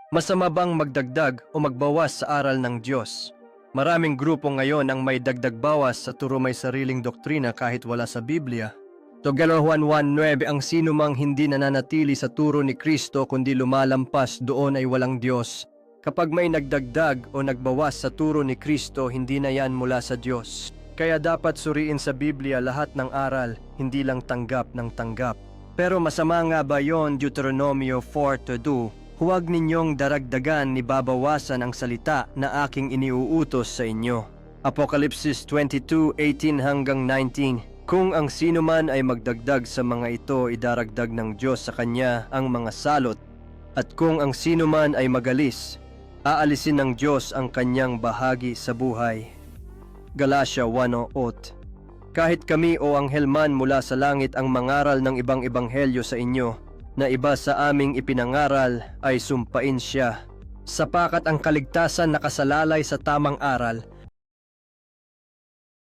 Masama bang magdagdag o magbawas sa aral ng Diyos? Maraming grupo ngayon ang may dagdag bawas sa turo may sariling doktrina kahit wala sa Biblia. Togelo Juan 1:9, ang sino mang hindi nananatili sa turo ni Kristo kundi lumalampas doon ay walang Diyos. Kapag may nagdagdag o nagbawas sa turo ni Kristo, hindi na yan mula sa Diyos. Kaya dapat suriin sa Biblia lahat ng aral, hindi lang tanggap ng tanggap. Pero masama nga ba yon? Deuteronomio 4:2, huwag ninyong daragdagan ni babawasan ang salita na aking iniuutos sa inyo. Apokalipsis 22:18-19, kung ang sino man ay magdagdag sa mga ito, idaragdag ng Diyos sa kanya ang mga salot. At kung ang sino man ay magalis, aalisin ng Diyos ang kanyang bahagi sa buhay. Galatia 1:8, kahit kami o anghel man mula sa langit ang mangaral ng ibang ebanghelyo sa inyo, na iba sa aming ipinangaral ay sumpain siya. Sapakat ang kaligtasan nakasalalay sa tamang aral